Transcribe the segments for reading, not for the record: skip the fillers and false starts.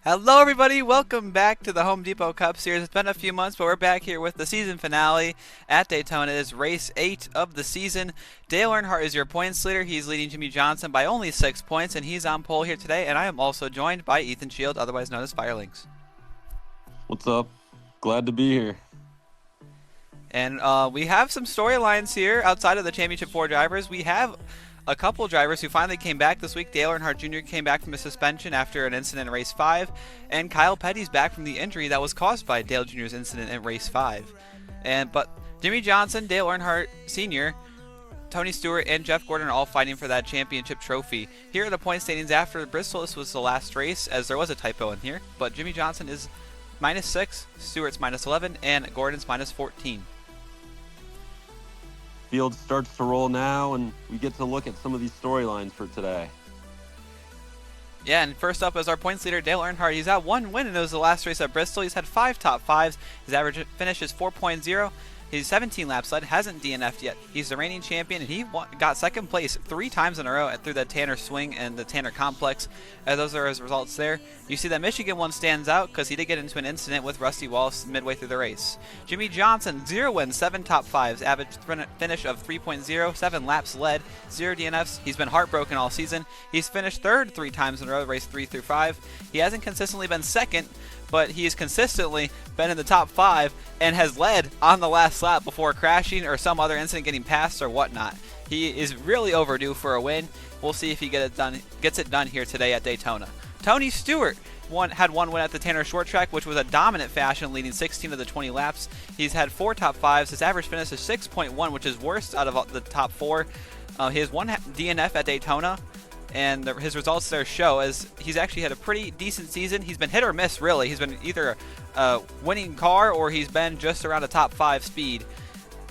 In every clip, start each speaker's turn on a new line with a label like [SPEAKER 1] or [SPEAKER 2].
[SPEAKER 1] Hello everybody, welcome back to the Home Depot Cup Series. It's been a few months, but we're back here with the season finale at Daytona. It is race 8 of the season. Dale Earnhardt is your points leader. He's leading Jimmy Johnson by only 6 points, and he's on pole here today. And I am also joined by Ethan Shield, otherwise known as Firelinks.
[SPEAKER 2] What's up? Glad to be here.
[SPEAKER 1] And we have some storylines here outside of the Championship 4 drivers. We have a couple drivers who finally came back this week. Dale Earnhardt Jr. came back from a suspension after an incident in race 5, and Kyle Petty's back from the injury that was caused by Dale Jr.'s incident in race 5. But Jimmy Johnson, Dale Earnhardt Sr., Tony Stewart, and Jeff Gordon are all fighting for that championship trophy. Here are the point standings after Bristol. This was the last race, as there was a typo in here, but Jimmy Johnson is -6, Stewart's -11, and Gordon's -14.
[SPEAKER 2] Field starts to roll now, and we get to look at some of these storylines for today.
[SPEAKER 1] Yeah, and first up is our points leader, Dale Earnhardt. He's had one win, and it was the last race at Bristol. He's had 5 top 5s. His average finish is 4.0. He's 17 laps led, hasn't DNF'd yet. He's the reigning champion, and he got second place 3 times in a row through the Tanner Swing and the Tanner Complex. Those are his results there. You see that Michigan one stands out because he did get into an incident with Rusty Wallace midway through the race. Jimmy Johnson, 0 wins, 7 top 5s, average finish of 3.0, 7 laps led, 0 DNFs. He's been heartbroken all season. He's finished third 3 times in a row, race 3 through 5. He hasn't consistently been second, but he's consistently been in the top 5 and has led on the last lap before crashing or some other incident getting passed or whatnot. He is really overdue for a win. We'll see if he gets it done here today at Daytona. Tony Stewart had one win at the Tanner Short Track, which was a dominant fashion, leading 16 of the 20 laps. He's had 4 top 5s. His average finish is 6.1, which is worst out of the top 4. He has 1 DNF at Daytona, and his results there show as he's actually had a pretty decent season. He's been hit or miss, really. He's been either a winning car or he's been just around a top 5 speed.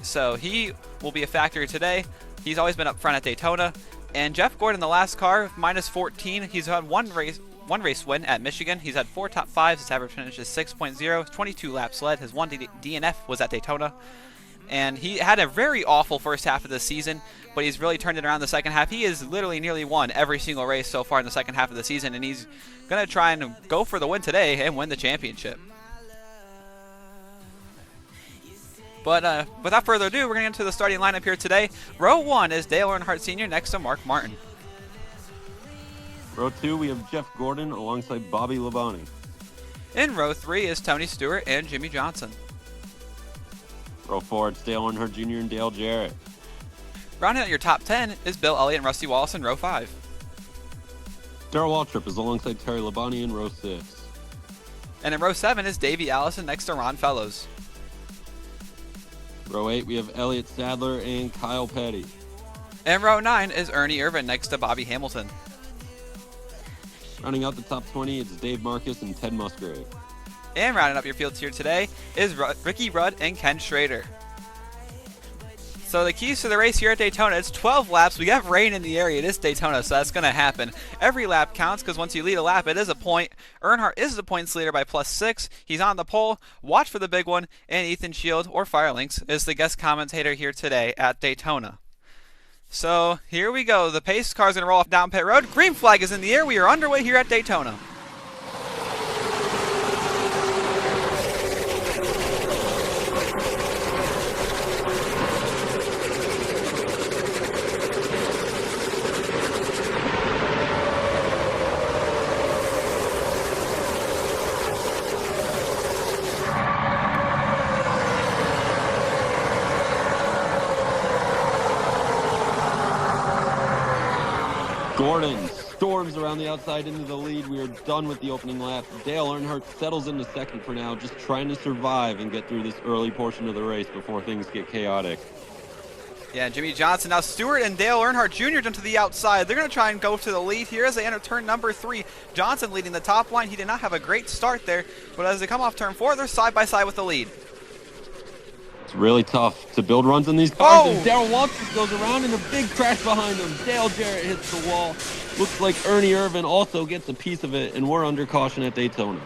[SPEAKER 1] So he will be a factor today. He's always been up front at Daytona. And Jeff Gordon, the last car, -14. He's had one race win at Michigan. He's had 4 top 5s. His average finish is 6.0, 22 laps led. His 1 DNF was at Daytona. And he had a very awful first half of the season, but he's really turned it around the second half. He has literally nearly won every single race so far in the second half of the season, and he's going to try and go for the win today and win the championship. But without further ado, we're going to get into the starting lineup here today. Row 1 is Dale Earnhardt Sr. next to Mark Martin.
[SPEAKER 2] Row 2, we have Jeff Gordon alongside Bobby Labonte.
[SPEAKER 1] In row 3 is Tony Stewart and Jimmy Johnson.
[SPEAKER 2] Row 4, it's Dale Earnhardt Jr. and Dale Jarrett.
[SPEAKER 1] Rounding out your top 10 is Bill Elliott and Rusty Wallace in row 5.
[SPEAKER 2] Darrell Waltrip is alongside Terry Labonte in row 6.
[SPEAKER 1] And in row 7 is Davey Allison next to Ron Fellows.
[SPEAKER 2] Row 8, we have Elliott Sadler and Kyle Petty.
[SPEAKER 1] And row 9 is Ernie Irvin next to Bobby Hamilton.
[SPEAKER 2] Rounding out the top 20, it's Dave Marcus and Ted Musgrave.
[SPEAKER 1] And rounding up your fields here today is Ricky Rudd and Ken Schrader. So the keys to the race here at Daytona, it's 12 laps. We have rain in the area. It is Daytona, so that's going to happen. Every lap counts because once you lead a lap, it is a point. Earnhardt is the points leader by +6. He's on the pole. Watch for the big one. And Ethan Shield, or Firelinks, is the guest commentator here today at Daytona. So here we go. The pace car's going to roll off down pit road. Green flag is in the air. We are underway here at Daytona.
[SPEAKER 2] Gordon storms around the outside into the lead. We are done with the opening lap. Dale Earnhardt settles into second for now, just trying to survive and get through this early portion of the race before things get chaotic.
[SPEAKER 1] Yeah, Jimmy Johnson. Now Stewart and Dale Earnhardt Jr. down to the outside. They're going to try and go to the lead here as they enter turn number 3. Johnson leading the top line. He did not have a great start there, but as they come off turn 4, they're side by side with the lead.
[SPEAKER 2] It's really tough to build runs in these cars.
[SPEAKER 1] Oh!
[SPEAKER 2] And Darrell Waltrip goes around and a big crash behind him. Dale Jarrett hits the wall. Looks like Ernie Irvin also gets a piece of it, and we're under caution at Daytona.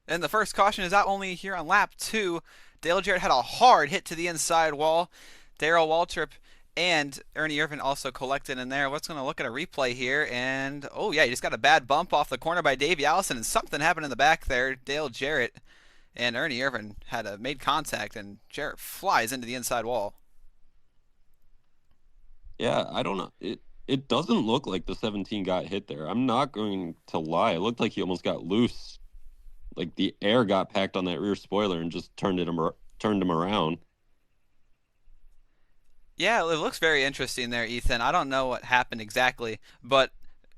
[SPEAKER 1] And the first caution is out only here on lap 2. Dale Jarrett had a hard hit to the inside wall. Darrell Waltrip and Ernie Irvin also collected in there. Let's going to look at a replay here, and oh yeah, he just got a bad bump off the corner by Davey Allison, and something happened in the back there. Dale Jarrett and Ernie Irvin had made contact, and Jarrett flies into the inside wall.
[SPEAKER 2] Yeah, I don't know. It doesn't look like the 17 got hit there. I'm not going to lie. It looked like he almost got loose. Like the air got packed on that rear spoiler and just turned him around.
[SPEAKER 1] Yeah, it looks very interesting there, Ethan. I don't know what happened exactly, but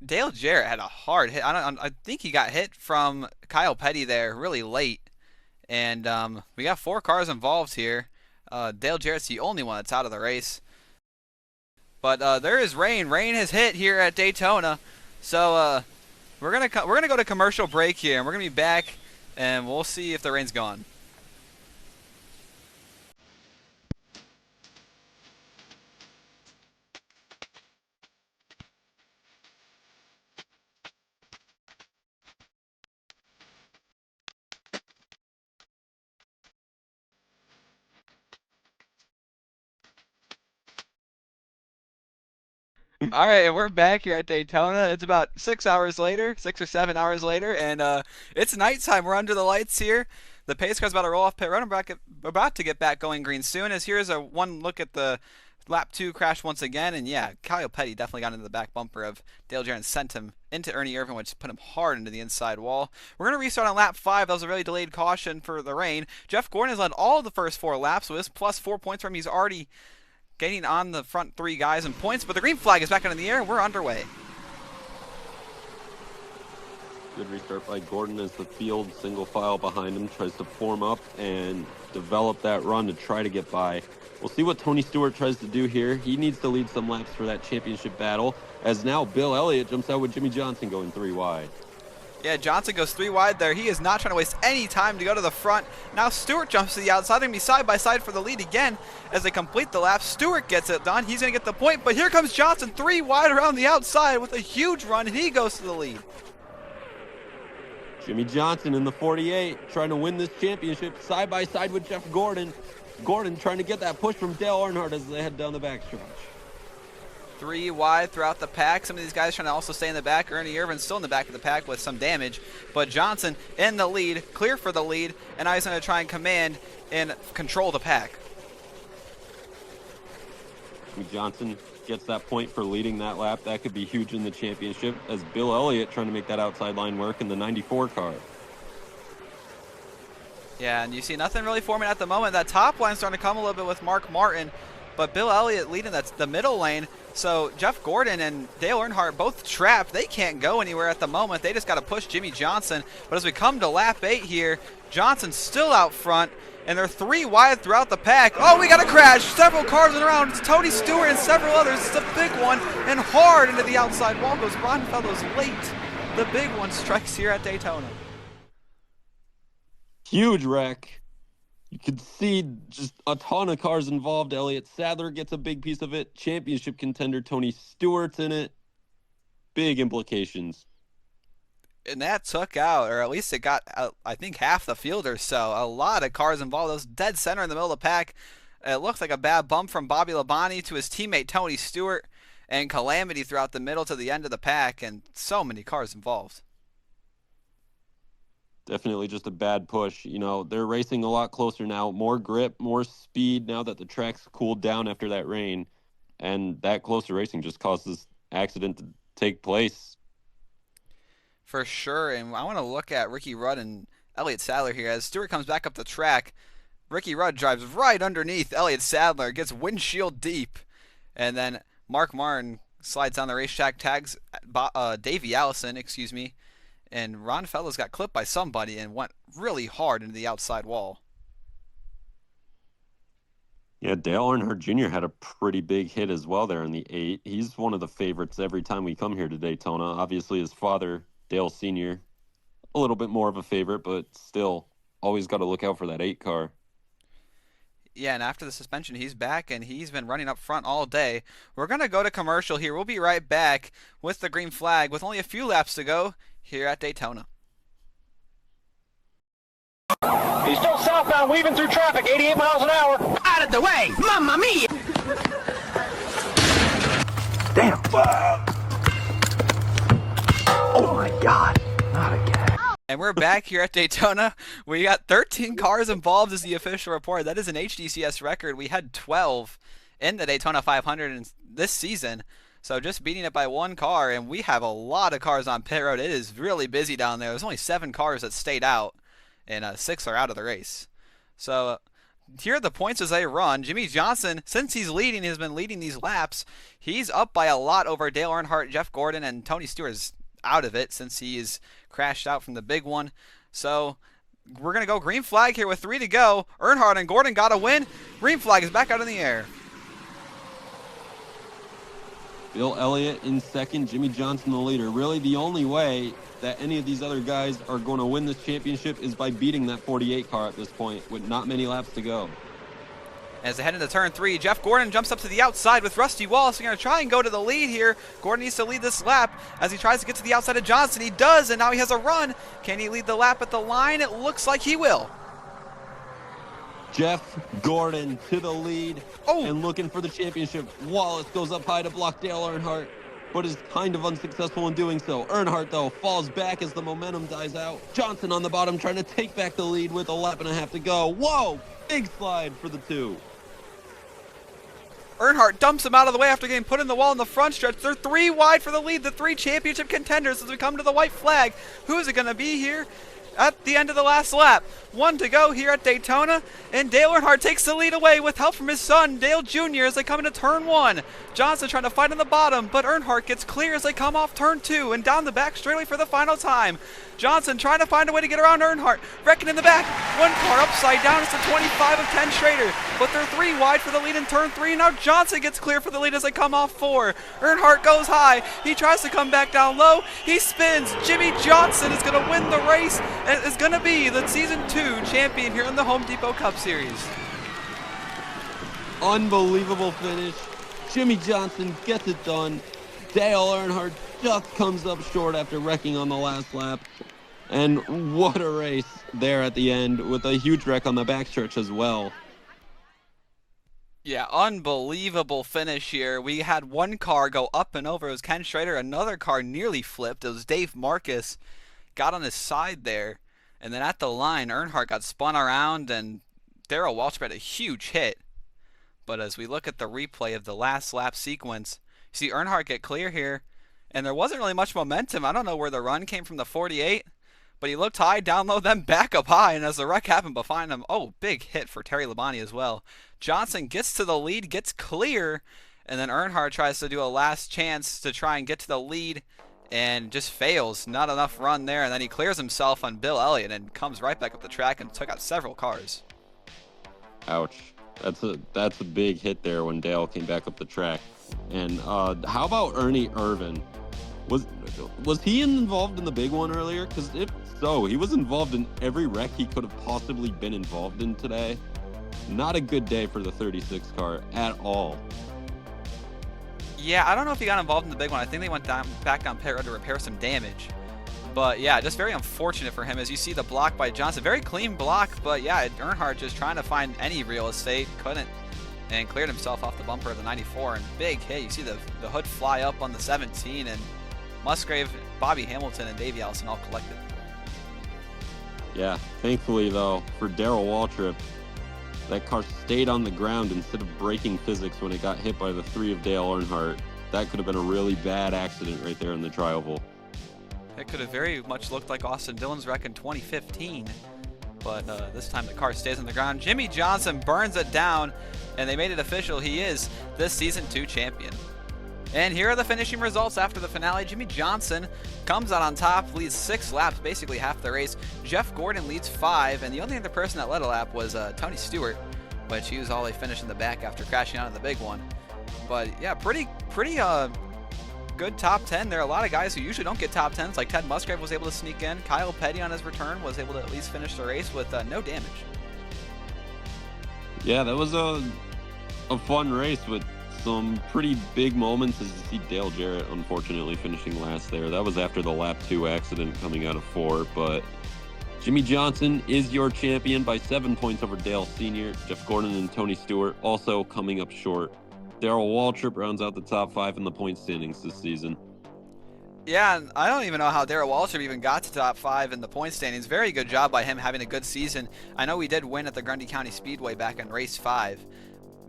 [SPEAKER 1] Dale Jarrett had a hard hit. I think he got hit from Kyle Petty there really late, and we got 4 cars involved here. Dale Jarrett's the only one that's out of the race. But there is rain. Rain has hit here at Daytona, so we're gonna go to commercial break here, and we're gonna be back, and we'll see if the rain's gone. All right, and we're back here at Daytona. It's about 6 or 7 hours later, and it's nighttime. We're under the lights here. The pace car's about to roll off pit road. About to get back going green soon. As here's a one look at the lap 2 crash once again, and yeah, Kyle Petty definitely got into the back bumper of Dale Jarrett and sent him into Ernie Irvin, which put him hard into the inside wall. We're going to restart on lap 5. That was a really delayed caution for the rain. Jeff Gordon has led all of the first 4 laps, so this plus 4 points for him. He's already getting on the front 3 guys in points, but the green flag is back out in the air. We're underway.
[SPEAKER 2] Good restart by Gordon as the field single file behind him tries to form up and develop that run to try to get by. We'll see what Tony Stewart tries to do here. He needs to lead some laps for that championship battle, as now Bill Elliott jumps out with Jimmy Johnson going 3 wide.
[SPEAKER 1] Yeah, Johnson goes 3 wide there. He is not trying to waste any time to go to the front. Now Stewart jumps to the outside. They're going to be side by side for the lead again as they complete the lap. Stewart gets it done. He's going to get the point, but here comes Johnson 3 wide around the outside with a huge run, and he goes to the lead.
[SPEAKER 2] Jimmy Johnson in the 48 trying to win this championship side by side with Jeff Gordon. Gordon trying to get that push from Dale Earnhardt as they head down the backstretch.
[SPEAKER 1] 3 wide throughout the pack. Some of these guys trying to also stay in the back. Ernie Irvin still in the back of the pack with some damage. But Johnson in the lead, clear for the lead, and now he's going to try and command and control the pack.
[SPEAKER 2] Johnson gets that point for leading that lap. That could be huge in the championship as Bill Elliott trying to make that outside line work in the 94 car.
[SPEAKER 1] Yeah, and you see nothing really forming at the moment. That top line's starting to come a little bit with Mark Martin, but Bill Elliott leading that's the middle lane. So Jeff Gordon and Dale Earnhardt both trapped. They can't go anywhere at the moment. They just got to push Jimmy Johnson. But as we come to lap 8 here, Johnson's still out front, and they're 3 wide throughout the pack. Oh, we got a crash. Several cars in around. It's Tony Stewart and several others. It's a big one, and hard into the outside wall goes Ron Fellows late. The big one strikes here at Daytona.
[SPEAKER 2] Huge wreck. You could see just a ton of cars involved. Elliott Sadler gets a big piece of it. Championship contender Tony Stewart's in it. Big implications.
[SPEAKER 1] And that took out, or at least it got, I think, half the field or so. A lot of cars involved. It was dead center in the middle of the pack. It looks like a bad bump from Bobby Labonte to his teammate Tony Stewart, and calamity throughout the middle to the end of the pack, and so many cars involved.
[SPEAKER 2] Definitely just a bad push. You know, they're racing a lot closer now. More grip, more speed now that the track's cooled down after that rain. And that closer racing just caused this accident to take place.
[SPEAKER 1] For sure. And I want to look at Ricky Rudd and Elliott Sadler here. As Stewart comes back up the track, Ricky Rudd drives right underneath Elliott Sadler, gets windshield deep. And then Mark Martin slides down the racetrack, tags Davey Allison, and Ron Fellows got clipped by somebody and went really hard into the outside wall.
[SPEAKER 2] Yeah, Dale Earnhardt Jr. had a pretty big hit as well there in the 8. He's one of the favorites every time we come here to Daytona. Obviously, his father, Dale Sr., a little bit more of a favorite, but still always got to look out for that 8 car.
[SPEAKER 1] Yeah, and after the suspension, he's back, and he's been running up front all day. We're going to go to commercial here. We'll be right back with the green flag with only a few laps to go here at Daytona.
[SPEAKER 3] He's still southbound, weaving through traffic, 88 miles an hour.
[SPEAKER 4] Out of the way! Mamma mia!
[SPEAKER 3] Oh my God, not again.
[SPEAKER 1] And we're back here at Daytona. We got 13 cars involved as the official report. That is an HDCS record. We had 12 in the Daytona 500 in this season. So just beating it by one car, and we have a lot of cars on pit road. It is really busy down there. There's only 7 cars that stayed out, and 6 are out of the race. So here are the points as they run. Jimmie Johnson, since he's leading, has been leading these laps. He's up by a lot over Dale Earnhardt, Jeff Gordon, and Tony Stewart is out of it since he is crashed out from the big one. So we're going to go green flag here with 3 to go. Earnhardt and Gordon got a win. Green flag is back out in the air.
[SPEAKER 2] Bill Elliott in second, Jimmie Johnson the leader. Really the only way that any of these other guys are going to win this championship is by beating that 48 car at this point with not many laps to go.
[SPEAKER 1] As they head into turn 3, Jeff Gordon jumps up to the outside with Rusty Wallace. He's going to try and go to the lead here. Gordon needs to lead this lap as he tries to get to the outside of Johnson. He does, and now he has a run. Can he lead the lap at the line? It looks like he will.
[SPEAKER 2] Jeff Gordon to the lead and looking for the championship. Wallace goes up high to block Dale Earnhardt, but is kind of unsuccessful in doing so. Earnhardt, though, falls back as the momentum dies out. Johnson on the bottom trying to take back the lead with a lap and a half to go. Whoa! Big slide for the 2.
[SPEAKER 1] Earnhardt dumps him out of the way after getting put in the wall in the front stretch. They're 3 wide for the lead, the 3 championship contenders as we come to the white flag. Who is it going to be here at the end of the last lap? 1 to go here at Daytona, and Dale Earnhardt takes the lead away with help from his son, Dale Jr., as they come into turn 1. Johnson trying to fight on the bottom, but Earnhardt gets clear as they come off turn 2 and down the back straightaway for the final time. Johnson trying to find a way to get around Earnhardt, wrecking in the back. 1 car upside down. It's the 25 of 10 Schrader, but they're 3 wide for the lead in turn 3. Now Johnson gets clear for the lead as they come off 4. Earnhardt goes high. He tries to come back down low. He spins. Jimmie Johnson is going to win the race and is going to be the Season 2 champion here in the Home Depot Cup Series.
[SPEAKER 2] Unbelievable finish. Jimmie Johnson gets it done. Dale Earnhardt just comes up short after wrecking on the last lap. And what a race there at the end with a huge wreck on the backstretch as well.
[SPEAKER 1] Yeah, unbelievable finish here. We had 1 car go up and over. It was Ken Schrader. Another car nearly flipped. It was Dave Marcus. Got on his side there. And then at the line, Earnhardt got spun around, and Darrell Waltrip had a huge hit. But as we look at the replay of the last lap sequence, you see Earnhardt get clear here, and there wasn't really much momentum. I don't know where the run came from the 48, but he looked high, down low, then back up high, and as the wreck happened behind him, big hit for Terry Labonte as well. Johnson gets to the lead, gets clear, and then Earnhardt tries to do a last chance to try and get to the lead, and just fails. Not enough run there, and then he clears himself on Bill Elliott and comes right back up the track and took out several cars.
[SPEAKER 2] Ouch. That's a big hit there when Dale came back up the track. And how about Ernie Irvan? Was he involved in the big one earlier? Because if so, he was involved in every wreck he could have possibly been involved in today. Not a good day for the 36 car at all.
[SPEAKER 1] Yeah, I don't know if he got involved in the big one. I think they went back on pit road to repair some damage. But yeah, just very unfortunate for him as you see the block by Johnson. Very clean block, but yeah, Earnhardt just trying to find any real estate. Couldn't, and cleared himself off the bumper of the 94. And big hit. You see the hood fly up on the 17, and Musgrave, Bobby Hamilton, and Davey Allison all collected.
[SPEAKER 2] Yeah, thankfully though, for Darrell Waltrip, that car stayed on the ground instead of breaking physics when it got hit by the 3 of Dale Earnhardt. That could have been a really bad accident right there in the tri-oval.
[SPEAKER 1] It could have very much looked like Austin Dillon's wreck in 2015, but this time the car stays on the ground. Jimmie Johnson burns it down, and they made it official. He is the Season 2 champion. And here are the finishing results after the finale. Jimmie Johnson comes out on top, leads 6 laps, basically half the race. Jeff Gordon leads 5, and the only other person that led a lap was Tony Stewart, which he was all the way finished in the back after crashing out in the big one. But yeah, pretty good top 10. There are a lot of guys who usually don't get top 10s, like Ted Musgrave was able to sneak in. Kyle Petty on his return was able to at least finish the race with no damage.
[SPEAKER 2] Yeah, that was a fun race with some pretty big moments, as you see Dale Jarrett unfortunately finishing last there. That was after the lap 2 accident coming out of 4, but Jimmie Johnson is your champion by 7 points over Dale Sr. Jeff Gordon and Tony Stewart also coming up short. Darrell Waltrip rounds out the top 5 in the point standings this season.
[SPEAKER 1] Yeah, and I don't even know how Darrell Waltrip even got to top 5 in the point standings. Very good job by him having a good season. I know we did win at the Grundy County Speedway back in race 5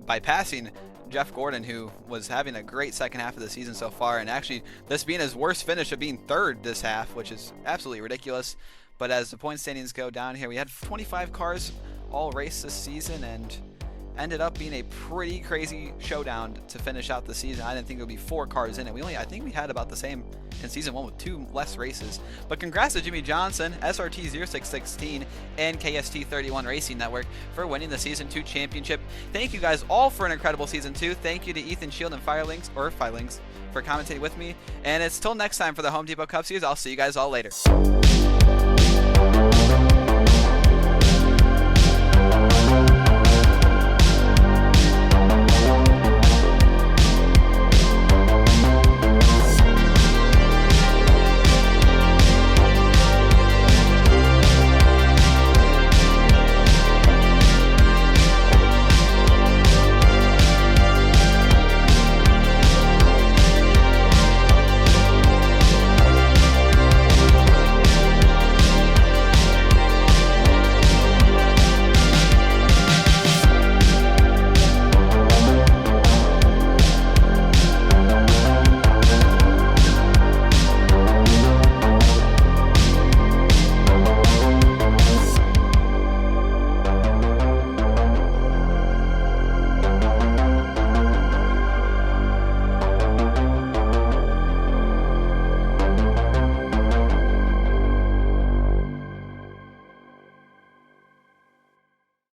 [SPEAKER 1] by passing Jeff Gordon, who was having a great second half of the season so far, and actually this being his worst finish of being third this half, which is absolutely ridiculous. But as the point standings go down here, we had 25 cars all race this season, and ended up being a pretty crazy showdown to finish out the season. I didn't think it would be 4 cars in it. I think we had about the same in season 1 with 2 less races. But congrats to Jimmy Johnson, SRT0616, and KST31 Racing Network for winning the season 2 championship. Thank you guys all for an incredible season 2. Thank you to Ethan Shield and Firelings for commentating with me. And it's till next time for the Home Depot Cup Series. I'll see you guys all later.